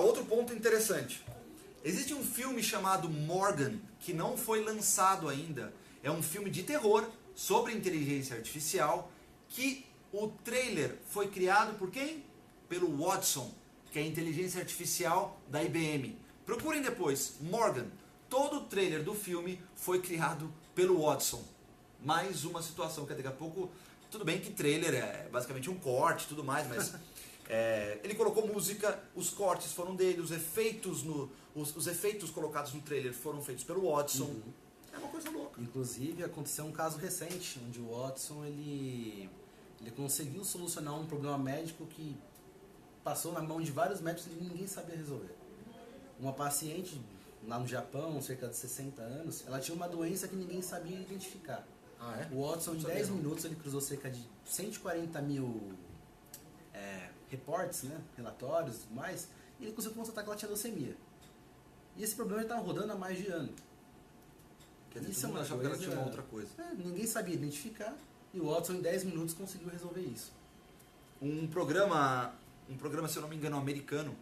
outro ponto interessante. Existe um filme chamado Morgan, que não foi lançado ainda. É um filme de terror sobre inteligência artificial, que o trailer foi criado por quem? Pelo Watson, que é a inteligência artificial da IBM. Procurem depois, Morgan. Todo o trailer do filme foi criado pelo Watson. Mais uma situação que daqui a pouco... Tudo bem que trailer é basicamente um corte e tudo mais, mas... ele colocou música, os cortes foram dele, os efeitos colocados no trailer foram feitos pelo Watson. É uma coisa louca. Inclusive, aconteceu um caso recente, onde o Watson ele conseguiu solucionar um problema médico que passou na mão de vários médicos e ninguém sabia resolver. Uma paciente lá no Japão, cerca de 60 anos, ela tinha uma doença que ninguém sabia identificar. Ah, é? O Watson, em Não 10 sabia, não. minutos, ele cruzou cerca de 140 mil reportes, né, relatórios e tudo mais, e ele conseguiu constatar que ela tinha leucemia. E esse problema estava rodando há mais de ano. Quer dizer, Isso todo mundo é uma achava que ela coisa- tinha uma outra coisa. Ninguém sabia identificar, e o Watson, em 10 minutos, conseguiu resolver isso. Um programa, se eu não me engano, americano,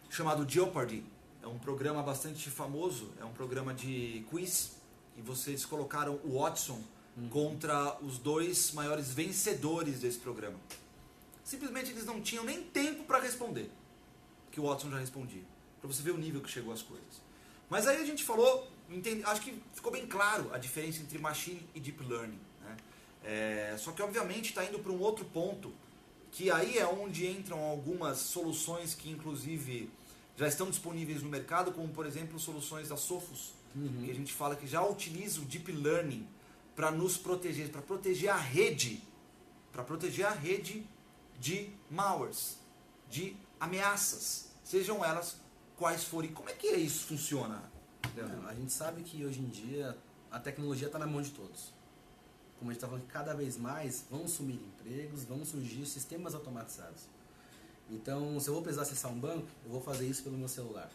chamado Jeopardy. É um programa bastante famoso, é um programa de quiz, e vocês colocaram o Watson contra os 2 maiores vencedores desse programa. Simplesmente eles não tinham nem tempo para responder, que o Watson já respondia, para você ver o nível que chegou as coisas. Mas aí a gente falou, acho que ficou bem claro a diferença entre machine e deep learning, né? Só que obviamente está indo para um outro ponto, que aí é onde entram algumas soluções que inclusive já estão disponíveis no mercado, como por exemplo soluções da Sophos, que a gente fala que já utiliza o deep learning para nos proteger, para proteger a rede de malwares, de ameaças, sejam elas quais forem. Como é que isso funciona, Leandro? A gente sabe que hoje em dia a tecnologia está na mão de todos. Como a gente está falando, que cada vez mais vão sumir empregos, vão surgir sistemas automatizados. Então, se eu vou precisar acessar um banco, eu vou fazer isso pelo meu celular.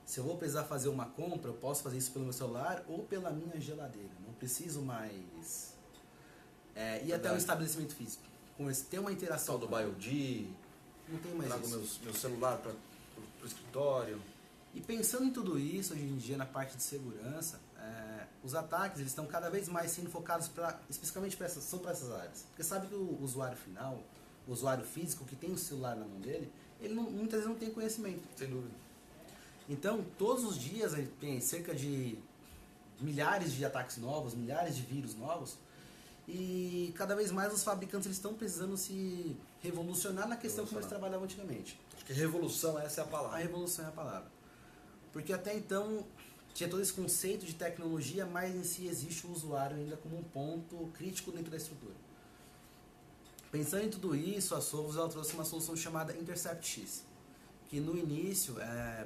Se eu vou precisar fazer uma compra, eu posso fazer isso pelo meu celular ou pela minha geladeira. Não preciso mais ir até um estabelecimento físico. Ter uma interação. Tal do BioD, Não tem mais trago isso. meu celular para o escritório. E pensando em tudo isso, hoje em dia, na parte de segurança, os ataques eles estão cada vez mais sendo focados especificamente para essas áreas. Porque sabe que o usuário final, o usuário físico que tem o celular na mão dele, ele muitas vezes não tem conhecimento. Sem dúvida. Então, todos os dias a gente tem cerca de milhares de ataques novos, milhares de vírus novos, e cada vez mais os fabricantes eles estão precisando se revolucionar na questão como eles trabalhavam antigamente. Acho que revolução, essa é a A palavra. revolução é a palavra. Porque até então tinha todo esse conceito de tecnologia, mas em si existe o usuário ainda como um ponto crítico dentro da estrutura. Pensando em tudo isso, a Sophos ela trouxe uma solução chamada InterceptX, que no início,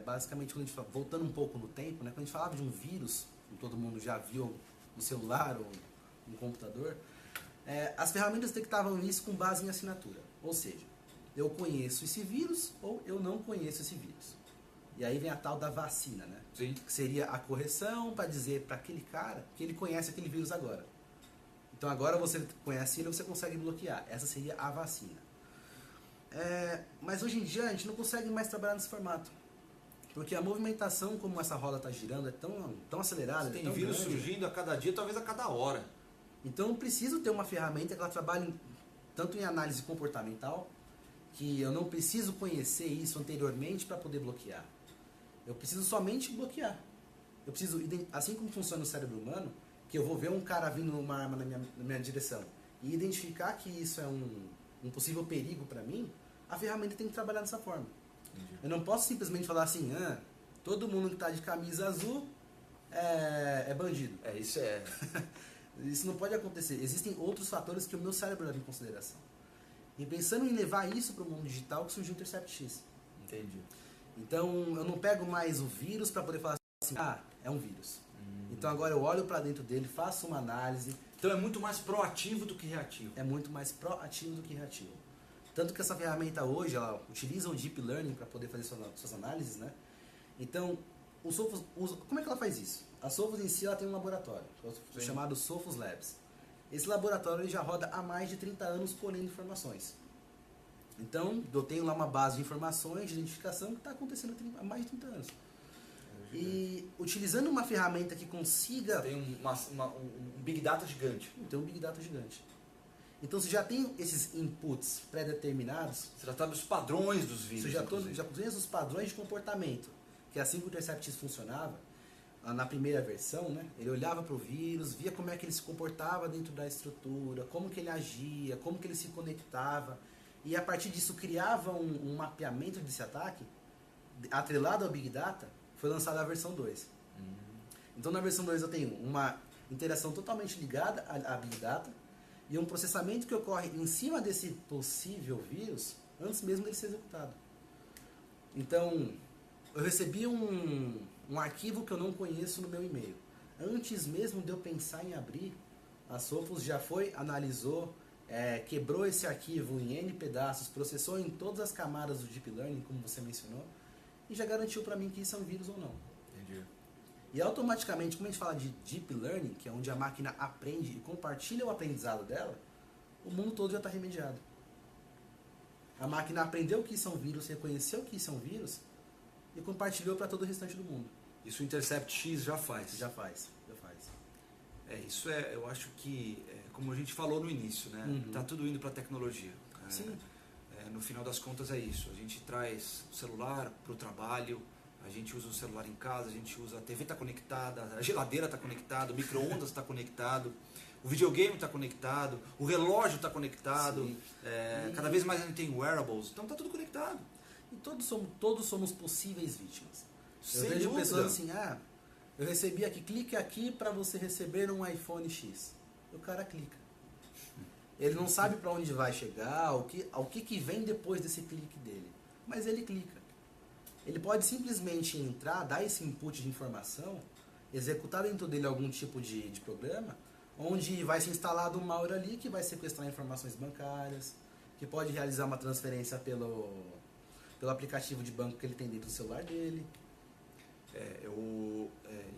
basicamente, quando a gente, voltando um pouco no tempo, né, quando a gente falava de um vírus, como todo mundo já viu no celular ou no computador, as ferramentas detectavam isso com base em assinatura. Ou seja, eu conheço esse vírus ou eu não conheço esse vírus. E aí vem a tal da vacina, né? Sim. Que seria a correção para dizer para aquele cara que ele conhece aquele vírus agora. Então agora você conhece ele, você consegue bloquear. Essa seria a vacina. Mas hoje em dia a gente não consegue mais trabalhar nesse formato. Porque a movimentação como essa roda está girando é tão acelerada. Tem tão vírus grande. surgindo a cada dia, talvez a cada hora. Então eu preciso ter uma ferramenta que ela trabalhe tanto em análise comportamental, que eu não preciso conhecer isso anteriormente para poder bloquear. Eu preciso somente bloquear. Eu preciso, assim como funciona o cérebro humano, que eu vou ver um cara vindo uma arma na minha direção e identificar que isso é um possível perigo para mim, a ferramenta tem que trabalhar dessa forma. Entendi. Eu não posso simplesmente falar assim, todo mundo que está de camisa azul é bandido. Isso é. Isso não pode acontecer. Existem outros fatores que o meu cérebro leva em consideração. E pensando em levar isso para o mundo digital, que surgiu o InterceptX. Entendi. Então, eu não pego mais o vírus para poder falar assim, é um vírus. Então, agora eu olho para dentro dele, faço uma análise. Então é muito mais proativo do que reativo. É muito mais proativo do que reativo. Tanto que essa ferramenta hoje, ela utiliza o Deep Learning para poder fazer suas análises, né? Então, o Sophos como é que ela faz isso? A Sophos em si ela tem um laboratório, chamado Sophos Labs. Esse laboratório ele já roda há mais de 30 anos colhendo informações. Então, eu tenho lá uma base de informações, de identificação que está acontecendo há mais de 30 anos. E utilizando uma ferramenta que consiga... Tem um Big Data gigante. Tem um Big Data gigante. Então, você já tem esses inputs pré-determinados. Você já sabe os padrões dos vírus. Você já conhece os padrões de comportamento. Que assim que o InterceptX funcionava, na primeira versão, né, ele olhava para o vírus, via como é que ele se comportava dentro da estrutura, como que ele agia, como que ele se conectava. E a partir disso criava um mapeamento desse ataque, atrelado ao Big Data, foi lançada a versão 2. Então na versão 2 eu tenho uma interação totalmente ligada à Big Data e um processamento que ocorre em cima desse possível vírus antes mesmo dele ser executado. Então eu recebi um arquivo que eu não conheço no meu e-mail. Antes mesmo de eu pensar em abrir, a Sophos já foi, analisou, quebrou esse arquivo em N pedaços, processou em todas as camadas do Deep Learning, como você mencionou, e já garantiu para mim que isso é um vírus ou não. Entendi. E automaticamente, como a gente fala de Deep Learning, que é onde a máquina aprende e compartilha o aprendizado dela, o mundo todo já está remediado. A máquina aprendeu que isso é um vírus, reconheceu que isso é um vírus e compartilhou para todo o restante do mundo. Isso o Intercept X já faz. Já faz. Isso eu acho que, como a gente falou no início, né? Uhum. Tá tudo indo para a tecnologia. Sim. No final das contas é isso. A gente traz o celular para o trabalho, a gente usa o celular em casa, a gente usa a TV está conectada, a geladeira está conectada, o micro-ondas está conectado, o videogame está conectado, o relógio está conectado, cada vez mais a gente tem wearables, então está tudo conectado. E todos somos possíveis vítimas. Eu Sem vejo dúvida. pessoas assim, eu recebi aqui, clique aqui para você receber um iPhone X. O cara clica. Ele não sabe para onde vai chegar, o que vem depois desse clique dele. Mas ele clica. Ele pode simplesmente entrar, dar esse input de informação, executar dentro dele algum tipo de programa, onde vai ser instalado um malware ali que vai sequestrar informações bancárias, que pode realizar uma transferência pelo aplicativo de banco que ele tem dentro do celular dele.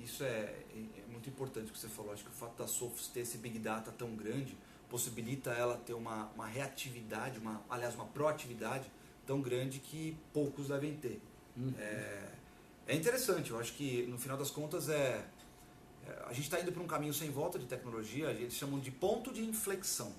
Isso é muito importante o que você falou. Acho que o fato da Sophos ter esse Big Data tão grande possibilita ela ter uma reatividade, uma proatividade tão grande que poucos devem ter. Uhum. É interessante, eu acho que no final das contas a gente está indo para um caminho sem volta de tecnologia, eles chamam de ponto de inflexão.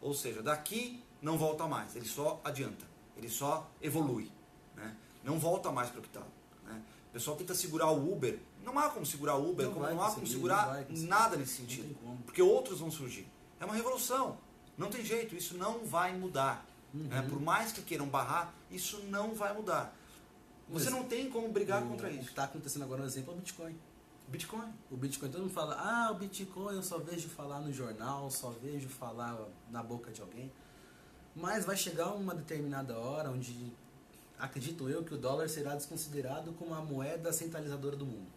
Ou seja, daqui não volta mais, ele só adianta, ele só evolui, né? Não volta mais para o que estava. Né? O pessoal tenta segurar o Uber, não há como segurar o Uber, não há como segurar nada nesse sentido, porque outros vão surgir. É uma revolução, não tem jeito, isso não vai mudar. Uhum. Né? Por mais que queiram barrar, isso não vai mudar. Você não tem como brigar contra isso. O que está acontecendo agora, no exemplo, é o Bitcoin. Bitcoin. O Bitcoin, todo mundo fala, o Bitcoin eu só vejo falar no jornal, só vejo falar na boca de alguém. Mas vai chegar uma determinada hora onde, acredito eu, que o dólar será desconsiderado como a moeda centralizadora do mundo.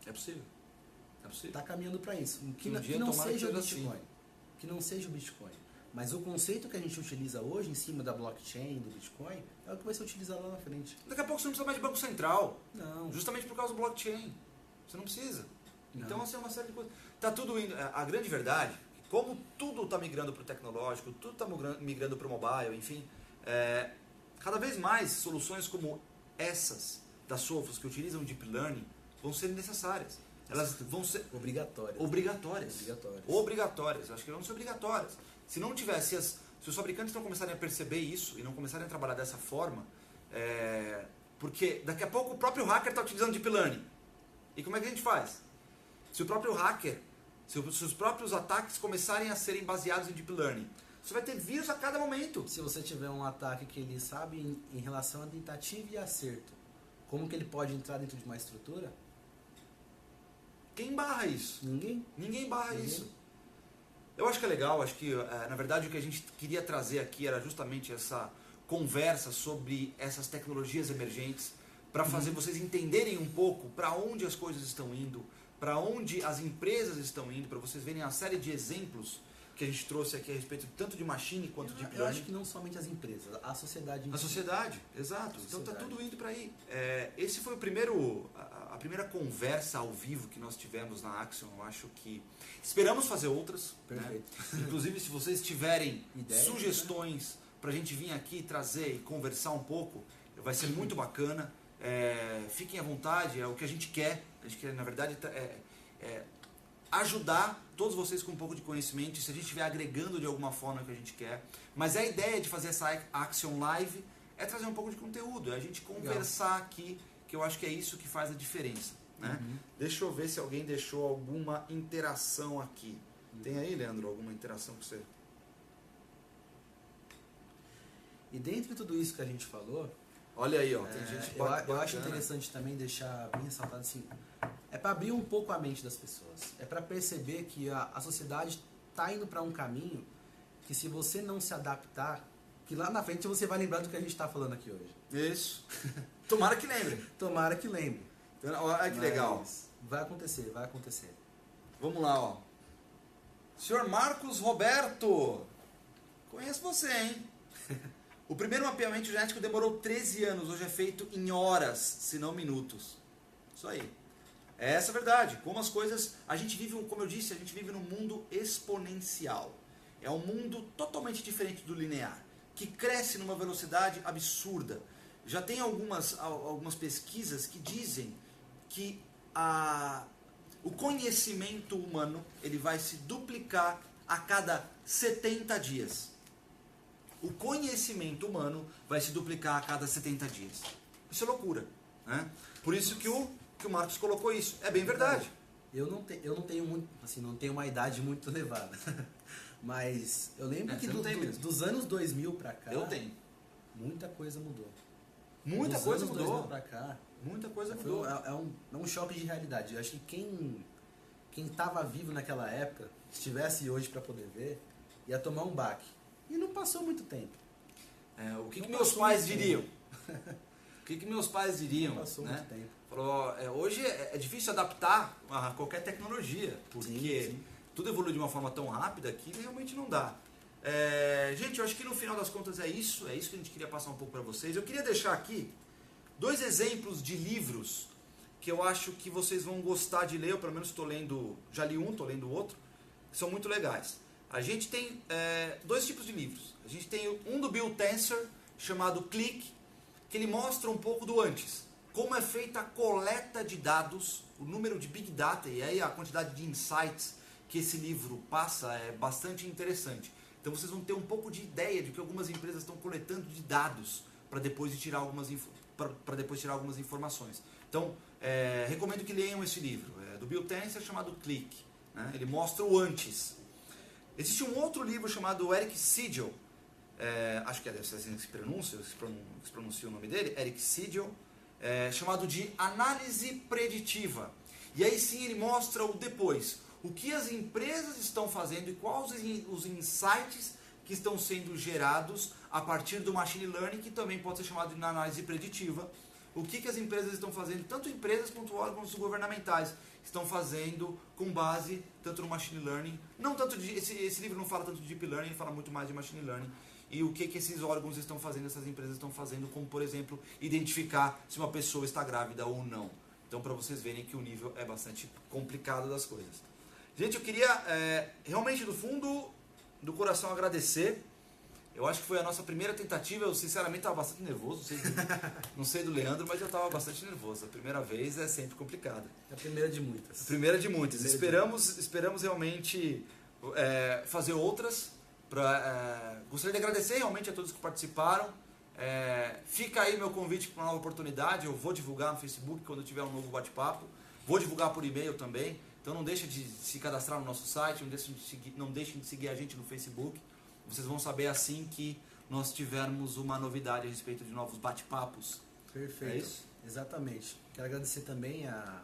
É possível. Está caminhando para isso. Que Um dia não tomara que seja o seja Bitcoin. assim. Que não seja o Bitcoin. Mas o conceito que a gente utiliza hoje em cima da blockchain, do Bitcoin, é o que vai ser utilizado lá na frente. Daqui a pouco você não precisa mais de banco central. Não. Justamente por causa do blockchain. Você não precisa. Não. Então, assim, é uma série de coisas. Tá tudo indo. A grande verdade, como tudo está migrando para o tecnológico, tudo está migrando para o mobile, enfim, cada vez mais soluções como essas da Sophos que utilizam Deep Learning vão ser necessárias. Elas vão ser obrigatórias. Acho que vão ser obrigatórias. Se não tivesse, se os fabricantes não começarem a perceber isso e não começarem a trabalhar dessa forma, porque daqui a pouco o próprio hacker está utilizando Deep Learning. E como é que a gente faz? Se o próprio hacker, se os próprios ataques começarem a serem baseados em Deep Learning, você vai ter vírus a cada momento. Se você tiver um ataque que ele sabe em relação a tentativa e acerto, como que ele pode entrar dentro de uma estrutura? Quem barra isso? Ninguém barra isso. Eu acho que é legal, acho que na verdade o que a gente queria trazer aqui era justamente essa conversa sobre essas tecnologias emergentes para fazer vocês entenderem um pouco para onde as coisas estão indo, para onde as empresas estão indo, para vocês verem a série de exemplos que a gente trouxe aqui a respeito tanto de machine quanto de deep learning. Eu acho que não somente as empresas, a sociedade. A sociedade, exato. Então está tudo indo para aí. Esse foi a primeira conversa ao vivo que nós tivemos na Axion. Eu acho que esperamos fazer outras. Perfeito. Né? Inclusive, se vocês tiverem ideias, sugestões para a gente vir aqui trazer e conversar um pouco, vai ser muito bacana. Fiquem à vontade, é o que a gente quer. A gente quer, na verdade, ajudar todos vocês com um pouco de conhecimento, se a gente estiver agregando de alguma forma o que a gente quer. Mas a ideia de fazer essa Axion Live é trazer um pouco de conteúdo, é a gente conversar aqui, que eu acho que é isso que faz a diferença. Né? Deixa eu ver se alguém deixou alguma interação aqui. Tem aí, Leandro, alguma interação com você? E dentro de tudo isso que a gente falou, olha aí, ó, tem gente eu acho interessante também deixar bem ressaltado assim, é para abrir um pouco a mente das pessoas, é para perceber que a sociedade está indo para um caminho que, se você não se adaptar, que lá na frente você vai lembrar do que a gente está falando aqui hoje. Isso. Tomara que lembre. Tomara que lembre. Olha que legal. Vai acontecer, vai acontecer. Vamos lá, ó. Senhor Marcos Roberto, conheço você, hein? O primeiro mapeamento genético demorou 13 anos, hoje é feito em horas, se não minutos. Isso aí. Essa é a verdade. Como as coisas... A gente vive, como eu disse, a gente vive num mundo exponencial. É um mundo totalmente diferente do linear, que cresce numa velocidade absurda. Já tem algumas pesquisas que dizem que o conhecimento humano ele vai se duplicar a cada 70 dias. O conhecimento humano vai se duplicar a cada 70 dias. Isso é loucura, né? Por isso que o Marcos colocou isso. É bem verdade. Eu não tenho muito, assim, não tenho uma idade muito elevada. Mas eu lembro que dos anos 2000 pra cá, eu tenho. Muita coisa mudou. Muita coisa mudou. 2000 pra cá, muita coisa mudou. É um choque de realidade. Eu acho que quem estava vivo naquela época, estivesse hoje para poder ver, ia tomar um baque. E não passou muito tempo. O que meus pais diriam? O que meus pais diriam? Não passou muito tempo. Falou, hoje é difícil adaptar a qualquer tecnologia, porque sim. Tudo evolui de uma forma tão rápida que realmente não dá. Gente, eu acho que no final das contas é isso que a gente queria passar um pouco para vocês. Eu queria deixar aqui 2 exemplos de livros que eu acho que vocês vão gostar de ler. Eu pelo menos estou lendo, já li um, estou lendo o outro, que são muito legais. A gente tem 2 tipos de livros. A gente tem um do Bill Tensor, chamado Click, que ele mostra um pouco do antes. Como é feita a coleta de dados, o número de Big Data e aí a quantidade de insights que esse livro passa é bastante interessante. Então vocês vão ter um pouco de ideia de que algumas empresas estão coletando de dados para depois tirar algumas informações. Então, recomendo que leiam esse livro. É do Bill Tensor, chamado Click. Né? Ele mostra o antes. Existe um outro livro chamado Eric Siegel, acho que é assim que se pronuncia o nome dele, Eric Siegel, chamado de Análise Preditiva. E aí sim ele mostra o depois. O que as empresas estão fazendo e quais os insights que estão sendo gerados a partir do machine learning, que também pode ser chamado de análise preditiva. O que as empresas estão fazendo, tanto empresas quanto órgãos governamentais, estão fazendo com base tanto no machine learning, não tanto esse livro não fala tanto de deep learning, ele fala muito mais de machine learning, e o que esses órgãos estão fazendo, essas empresas estão fazendo, como por exemplo, identificar se uma pessoa está grávida ou não. Então, para vocês verem que o nível é bastante complicado das coisas. Gente, eu queria realmente do fundo do coração agradecer. Eu acho que foi a nossa primeira tentativa. Eu sinceramente estava bastante nervoso. Não sei do Leandro, mas eu estava bastante nervoso. A primeira vez é sempre complicada. É a primeira de muitas. A primeira de muitas. Esperamos realmente fazer outras. Gostaria de agradecer realmente a todos que participaram. Fica aí meu convite para uma nova oportunidade. Eu vou divulgar no Facebook quando tiver um novo bate-papo. Vou divulgar por e-mail também. Então não deixe de se cadastrar no nosso site, não deixem de seguir a gente no Facebook. Vocês vão saber assim que nós tivermos uma novidade a respeito de novos bate-papos. Perfeito. É isso? Exatamente. Quero agradecer também a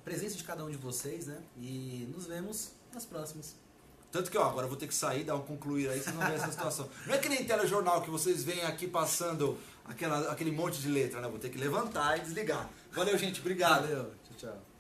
presença de cada um de vocês, né? E nos vemos nas próximas. Tanto que agora eu vou ter que sair, dar um concluir aí, vocês vão ver essa situação. Não é que nem telejornal que vocês veem aqui passando aquele monte de letra, né? Vou ter que levantar e desligar. Valeu, gente. Obrigado. Valeu. Tchau, tchau.